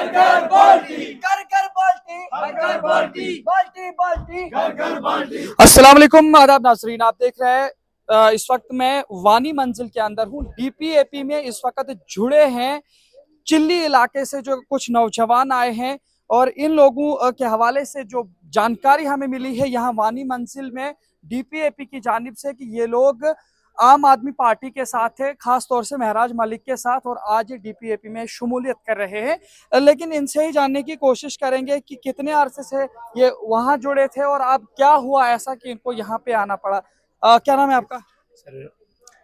घर घर बाल्टी, घर घर बाल्टी, घर घर बाल्टी, बाल्टी बाल्टी। घर घर बाल्टी। अस्सलाम वालेकुम, आदाब नाज़रीन, आप देख रहे हैं इस वक्त मैं वानी मंजिल के अंदर हूँ। डीपीएपी में इस वक्त जुड़े हैं चिल्ली इलाके से जो कुछ नौजवान आए हैं और इन लोगों के हवाले से जो जानकारी हमें मिली है यहाँ वानी मंजिल में डीपीएपी की जानिब से कि ये लोग आम आदमी पार्टी के साथ है, खास तौर से महराज मलिक के साथ, और आज ये डीपीएपी में शमूलियत कर रहे हैं। लेकिन इनसे ही जानने की कोशिश करेंगे कि कितने अरसे से ये वहाँ जुड़े थे और अब क्या हुआ ऐसा कि इनको यहाँ पे आना पड़ा। क्या नाम है आपका? Sir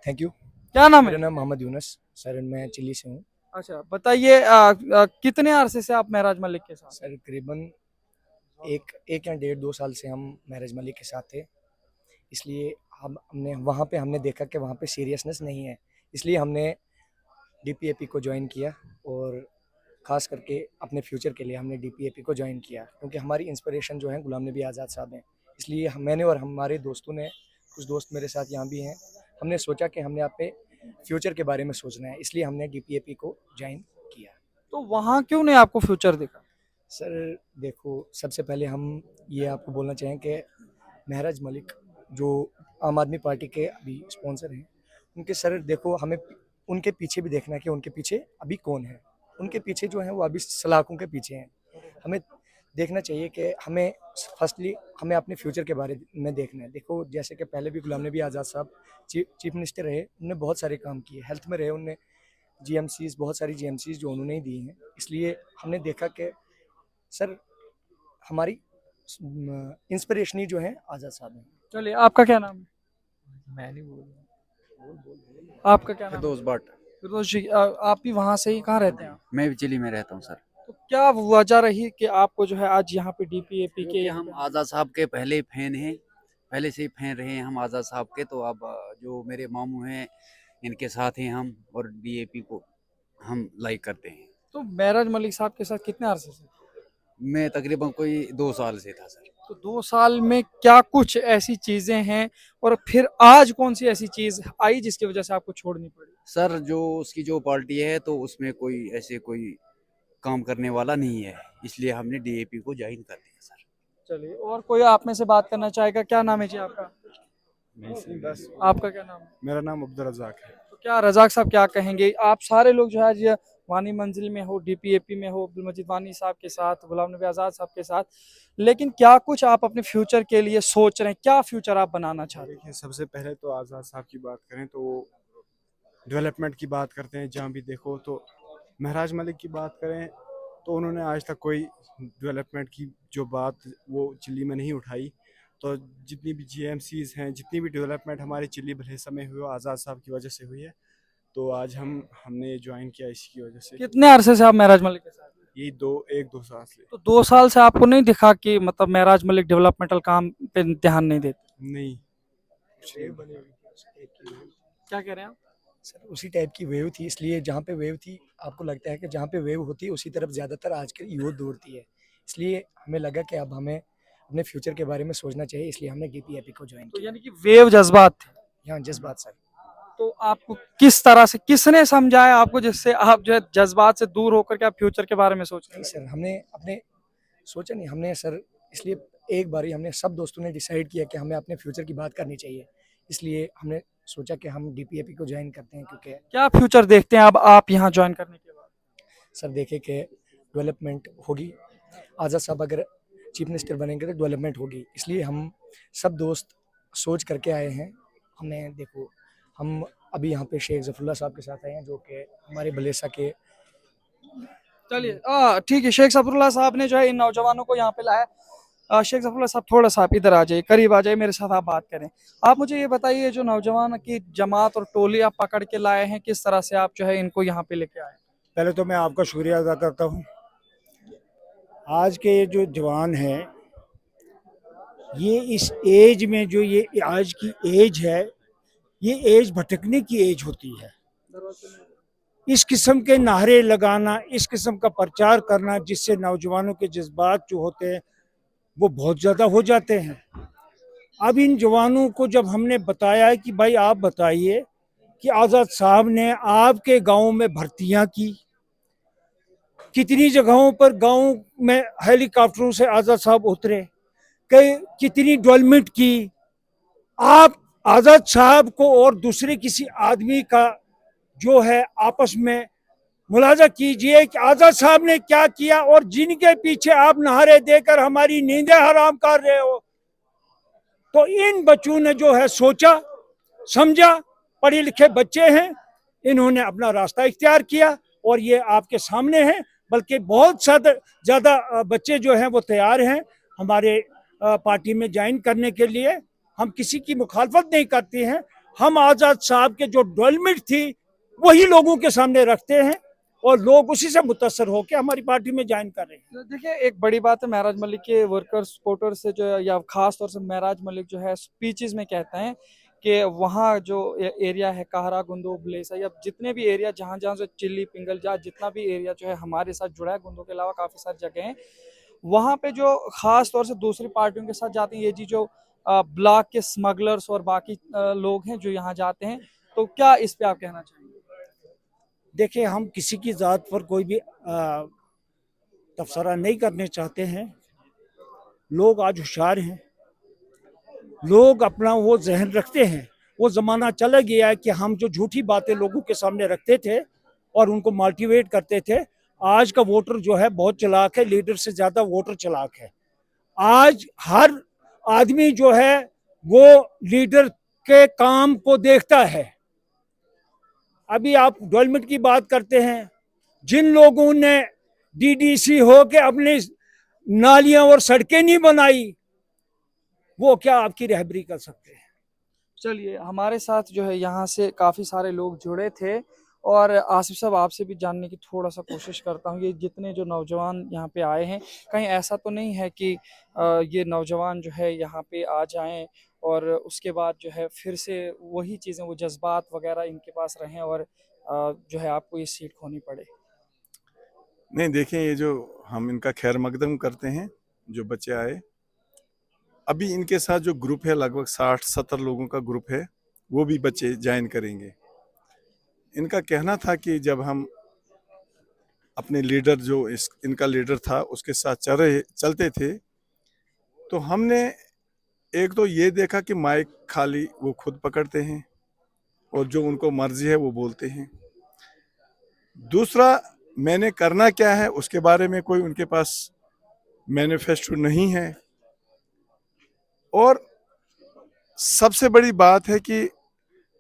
thank you. क्या नाम मेरा है? नाम मोहम्मद यूनुस सर, मैं चिल्ली से हूँ। अच्छा बताइए, कितने अरसे से आप महराज मलिक के साथ? सर करीबन एक या 1.5-2 साल से हम महराज मलिक के साथ थे, इसलिए हमने वहाँ पे हमने देखा कि वहाँ पे सीरियसनेस नहीं है, इसलिए हमने डीपीएपी को ज्वाइन किया और ख़ास करके अपने फ्यूचर के लिए हमने डीपीएपी को ज्वाइन किया क्योंकि हमारी इंस्पिरेशन जो है गुलाम नबी आज़ाद साहब हैं। इसलिए मैंने और हमारे दोस्तों ने, कुछ दोस्त मेरे साथ यहाँ भी हैं, हमने सोचा कि हमने अपने फ्यूचर के बारे में सोचना है, इसलिए हमने डीपीएपी को ज्वाइन किया। तो वहाँ क्यों नहीं आपको फ्यूचर दिखा? सर देखो, सबसे पहले हम ये आपको बोलना चाहें कि महराज मलिक जो आम आदमी पार्टी के अभी स्पॉन्सर हैं, उनके सर देखो हमें उनके पीछे भी देखना है कि उनके पीछे अभी कौन है। उनके पीछे जो हैं वो अभी सलाखों के पीछे हैं। हमें देखना चाहिए कि हमें फर्स्टली हमें अपने फ्यूचर के बारे में देखना है। देखो जैसे कि पहले भी गुलाम नबी आज़ाद साहब चीफ मिनिस्टर रहे, उन्होंने बहुत सारे काम किए, हेल्थ में रहे, उन्होंने जीएमसीज बहुत सारी जीएमसीज जो उन्होंने ही दी हैं। इसलिए हमने देखा कि सर हमारी इंस्पिरेशन ही जो है आज़ाद साहब हैं। चलिए, आपका क्या नाम है? मैं नहीं बोल आपका क्या नाम है? फिरदौस भट्ट। फिरोज जी, आप भी वहाँ से ही, कहाँ रहते हैं आप? मैं भी चिली में रहता हूँ सर। तो क्या वजह रही कि आपको जो है आज यहाँ पे डीपीएपी के क्योंकि हम आज़ाद साहब के पहले फैन हैं, पहले से ही फैन रहे हैं हम आज़ाद साहब के। तो अब जो मेरे मामू हैं इनके साथ हैं हम, और डीएपी को हम लाइक करते हैं। तो महराज मलिक साहब के साथ कितने अरसे से? मैं तकरीबन कोई 2 साल से था सर। तो 2 साल में क्या कुछ ऐसी चीजें हैं और फिर आज कौन सी ऐसी चीज आई जिसकी वजह से आपको छोड़नी पड़ी? सर जो उसकी जो पार्टी है तो उसमें कोई ऐसे कोई काम करने वाला नहीं है, इसलिए हमने डीएपी को ज्वाइन कर दिया सर। चलिए, और कोई आप में से बात करना चाहेगा? क्या नाम है जी आपका? आपका क्या नाम है? मेरा नाम अब्दुल रज़ाक है। तो क्या रजाक साहब क्या कहेंगे? आप सारे लोग जो है आज वानी मंजिल में हो, डीपीएपी में हो, अब्दुल मजीद वानी साहब के साथ, गुलाम नबी आज़ाद साहब के साथ, लेकिन क्या कुछ आप अपने फ्यूचर के लिए सोच रहे हैं? क्या फ्यूचर आप बनाना चाहते हैं? देखिए, सबसे पहले तो आज़ाद साहब की बात करें तो डेवलपमेंट की बात करते हैं। जहाँ भी देखो तो महराज मलिक की बात करें तो उन्होंने आज तक कोई डेवलपमेंट की जो बात वो चिल्ली में नहीं उठाई। तो जितनी भी जीएमसीज हैं, जितनी भी डेवलपमेंट हमारे चिल्ली भलेसा में हुई, आज़ाद साहब की वजह से हुई है। तो आज हमने ज्वाइन किया इसी की वजह से। कितने अरसे से आप महराज मलिक के साथ हैं? यही 1-2 साल से। तो 2 साल से आपको नहीं दिखा कि मतलब महराज मलिक डेवलपमेंटल काम पे ध्यान नहीं देते? नहीं, क्या कह रहे हैं आप? सर उसी टाइप की वेव थी, इसलिए जहाँ पे वेव थी आपको लगता है कि जहाँ पे वेव होती है उसी तरफ ज़्यादातर आज के यूथ दौड़ती है, इसलिए हमें लगा कि अब हमें अपने फ्यूचर के बारे में सोचना चाहिए, इसलिए हमने डीपीएपी को ज्वाइन तो किया। यानी कि वेव जज्बात थे। यहाँ जज्बात सर। तो आपको किस तरह से किसने समझाया आपको जिससे आप जो है जज्बात से दूर होकर के आप फ्यूचर के बारे में सोच रहे नहीं हैं? सर, हमने अपने सोचा नहीं, हमने सर इसलिए एक बारी हमने सब दोस्तों ने डिसाइड किया कि हमें अपने फ्यूचर की बात करनी चाहिए, इसलिए हमने सोचा कि हम डीपीएपी को ज्वाइन करते हैं। क्योंकि क्या फ्यूचर देखते हैं अब आप यहाँ ज्वाइन करने के बाद? सर देखे कि डेवलपमेंट होगी, आज़ाद साहब अगर चीफ मिनिस्टर बनेंगे तो डेवलपमेंट होगी, इसलिए हम सब दोस्त सोच करके आए हैं। हमने देखो हम अभी यहाँ पे शेख ज़फ़रुल्लाह साहब के साथ आए हैं जो कि हमारे भलेसा के। चलिए, ठीक है, शेख ज़फ़रुल्लाह साहब ने जो है इन नौजवानों को यहाँ पे लाया। शेख ज़फ़रुल्लाह साहब थोड़ा सा आप इधर आ जाइए, करीब आ जाइए, मेरे साथ आप बात करें। आप मुझे ये बताइए, जो नौजवान की जमात और टोली आप पकड़ के लाए हैं, किस तरह से आप जो है इनको यहाँ पे लेके आए? पहले तो मैं आपका शुक्रिया अदा करता हूँ। आज के ये जो जवान हैं, ये इस एज में जो ये आज की एज है, ये एज भटकने की एज होती है। इस किस्म के नारे लगाना, इस किस्म का प्रचार करना, जिससे नौजवानों के जज्बात जो होते हैं वो बहुत ज़्यादा हो जाते हैं। अब इन जवानों को जब हमने बताया कि भाई आप बताइए कि आज़ाद साहब ने आपके गांव में भर्तियां की, कितनी जगहों पर गांव में हेलीकॉप्टरों से आज़ाद साहब उतरे, कई कितनी डेवलपमेंट की। आप आज़ाद साहब को और दूसरे किसी आदमी का जो है आपस में मुलाजा कीजिए कि आज़ाद साहब ने क्या किया, और जिनके पीछे आप नहरें देकर हमारी नींदें हराम कर रहे हो। तो इन बच्चों ने जो है सोचा समझा, पढ़े लिखे बच्चे हैं, इन्होंने अपना रास्ता इख्तियार किया और ये आपके सामने है। बल्कि बहुत ज़्यादा बच्चे जो हैं वो तैयार हैं हमारे पार्टी में ज्वाइन करने के लिए। हम किसी की मुखालफत नहीं करते हैं, हम आज़ाद साहब के जो डेवलपमेंट थी वही लोगों के सामने रखते हैं और लोग उसी से मुतासर होकर हमारी पार्टी में ज्वाइन कर रहे हैं। तो देखिए, एक बड़ी बात है महराज मलिक के वर्कर्स सपोर्टर से जो है, या खास तौर से महराज मलिक जो है स्पीचेस में कहते हैं कि वहाँ जो एरिया है काहरा गुंदो ब्लेसा या जितने भी एरिया जहाँ जहाँ से चिल्ली पिंगल जहाँ जितना भी एरिया जो है हमारे साथ जुड़ा है, गुंदो के अलावा काफ़ी सारी जगह हैं, वहाँ पे जो खास तौर से दूसरी पार्टियों के साथ जाते हैं, ये जी जो ब्लॉक के स्मगलर्स और बाकी लोग हैं जो यहाँ जाते हैं, तो क्या इस पे आप कहना चाहेंगे? देखिए, हम किसी की ज़ात पर कोई भी तबसरा नहीं करने चाहते हैं। लोग आज होशियार हैं, लोग अपना वो जहन रखते हैं। वो ज़माना चला गया है कि हम जो झूठी बातें लोगों के सामने रखते थे और उनको मोटिवेट करते थे। आज का वोटर जो है बहुत चालाक है, लीडर से ज़्यादा वोटर चालाक है। आज हर आदमी जो है वो लीडर के काम को देखता है। अभी आप डेवलपमेंट की बात करते हैं, जिन लोगों ने डीडीसी हो के अपनी नालियां और सड़कें नहीं बनाई, वो क्या आपकी रहबरी कर सकते हैं? चलिए, हमारे साथ जो है यहाँ से काफ़ी सारे लोग जुड़े थे और आसिफ साहब आपसे भी जानने की थोड़ा सा कोशिश करता हूँ, ये जितने जो नौजवान यहाँ पे आए हैं, कहीं ऐसा तो नहीं है कि ये नौजवान जो है यहाँ पे आ जाएं और उसके बाद जो है फिर से वही चीज़ें, वो जज्बात वगैरह इनके पास रहें और जो है आपको ये सीट खोनी पड़े? नहीं, देखें, ये जो हम इनका खैर मकदम करते हैं, जो बच्चे आए, अभी इनके साथ जो ग्रुप है लगभग 60-70 लोगों का ग्रुप है, वो भी बच्चे ज्वाइन करेंगे। इनका कहना था कि जब हम अपने लीडर जो इनका लीडर था उसके साथ चलते थे, तो हमने एक तो ये देखा कि माइक खाली वो खुद पकड़ते हैं और जो उनको मर्जी है वो बोलते हैं। दूसरा, मैंने करना क्या है उसके बारे में कोई उनके पास मैनिफेस्टो नहीं है। और सबसे बड़ी बात है कि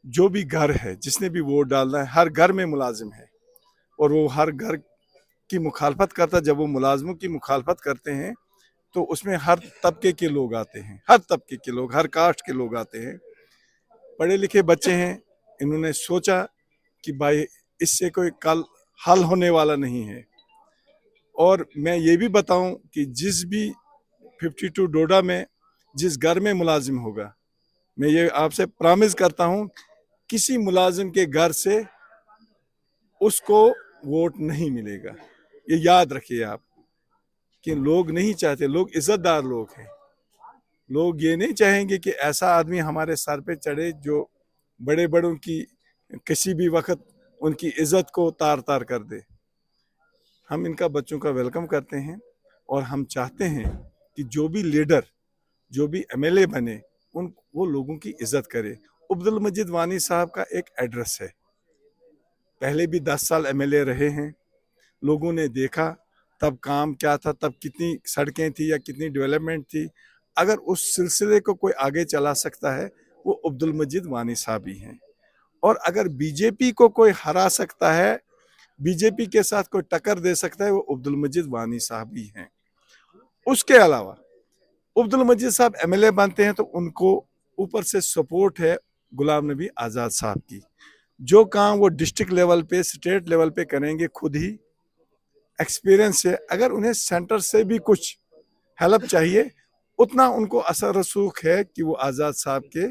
जो भी घर है, जिसने भी वोट डालना है, हर घर में मुलाजिम है और वो हर घर की मुखालफत करता। जब वो मुलाजिमों की मुखालफत करते हैं तो उसमें हर तबके के लोग आते हैं, हर तबके के लोग, हर कास्ट के लोग आते हैं। पढ़े लिखे बच्चे हैं, इन्होंने सोचा कि भाई इससे कोई कल हल होने वाला नहीं है। और मैं ये भी बताऊं कि जिस भी 52 डोडा में जिस घर में मुलाजिम होगा, मैं ये आपसे प्रॉमिस करता हूं, किसी मुलाजिम के घर से उसको वोट नहीं मिलेगा। ये याद रखिए आप कि लोग नहीं चाहते, लोग इज्जतदार लोग हैं। लोग ये नहीं चाहेंगे कि ऐसा आदमी हमारे सर पे चढ़े जो बड़े बड़ों की किसी भी वक्त उनकी इज्जत को तार तार कर दे। हम इनका बच्चों का वेलकम करते हैं और हम चाहते हैं कि जो भी लीडर, जो भी एमएलए बने, वो लोगों की इज्जत करे। अब्दुल मजीद वानी साहब का एक एड्रेस है, पहले भी 10 साल एमएलए रहे हैं, लोगों ने देखा तब काम क्या था, तब कितनी सड़कें थी या कितनी डेवलपमेंट थी। अगर उस सिलसिले को कोई आगे चला सकता है वो अब्दुल मजीद वानी साहब ही हैं। और अगर बीजेपी को कोई हरा सकता है, बीजेपी के साथ कोई टक्कर दे सकता है, वो अब्दुल मजीद वानी साहब ही हैं। उसके अलावा अब्दुल मजीद साहब एमएलए बनते हैं तो उनको ऊपर से सपोर्ट है गुलाम नबी आज़ाद साहब की। जो काम वो डिस्ट्रिक्ट लेवल पे, स्टेट लेवल पे करेंगे, खुद ही एक्सपीरियंस है। अगर उन्हें सेंटर से भी कुछ हेल्प चाहिए, उतना उनको असर रसूख है कि वो आज़ाद साहब के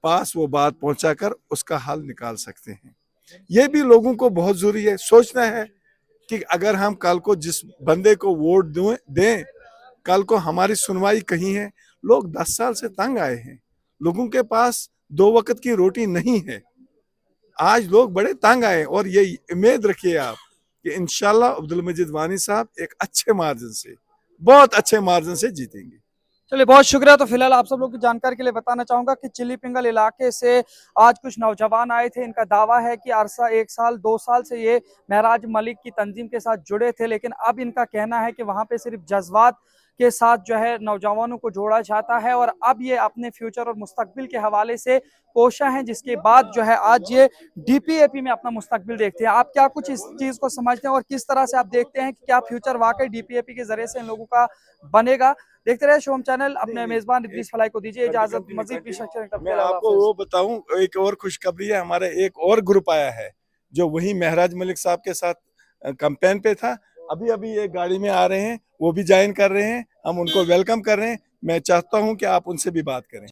पास वो बात पहुंचाकर उसका हल निकाल सकते हैं। ये भी लोगों को बहुत ज़रूरी है, सोचना है कि अगर हम कल को जिस बंदे को वोट दें, कल को हमारी सुनवाई कहीं है। लोग 10 साल से तंग आए हैं, लोगों के पास 2 वक्त की रोटी नहीं है। आज लोग बड़े तंग आए और ये उम्मीद रखिए आप कि इंशाल्लाह अब्दुल मजीद वानी साहब एक अच्छे मार्जिन से, बहुत अच्छे मार्जिन से जीतेंगे। चलिए बहुत शुक्रिया। तो फिलहाल आप सब लोग की जानकारी के लिए बताना चाहूंगा कि चिल्ली पिंगल इलाके से आज कुछ नौजवान आए थे। इनका दावा है कि अरसा 1 साल 2 साल से ये महराज मलिक की तंजीम के साथ जुड़े थे, लेकिन अब इनका कहना है कि वहां पे सिर्फ जज्बात के साथ जो है नौजवानों को जोड़ा जाता है और अब ये अपने फ्यूचर और मुस्तकबिल के हवाले से कोशा हैं, जिसके बाद जो है आज ये डीपीएपी में अपना मुस्तकबिल देखते हैं। आप क्या कुछ इस चीज को समझते हैं और किस तरह से आप देखते हैं कि क्या फ्यूचर वाकई डीपीएपी के जरिए से इन लोगों का बनेगा? देखते रहे शोम चैनल। अपने मेजबान इद्रीस फलाई को दीजिए इजाजत। मजीद भी मैं आपको वो बताऊं, एक और खुशखबरी है, हमारे एक और ग्रुप आया है जो वही महराज मलिक साहब के साथ कैंपेन पे था। अभी अभी ये गाड़ी में आ रहे हैं, वो भी ज्वाइन कर रहे हैं, हम उनको वेलकम कर रहे हैं। मैं चाहता हूं कि आप उनसे भी बात करें।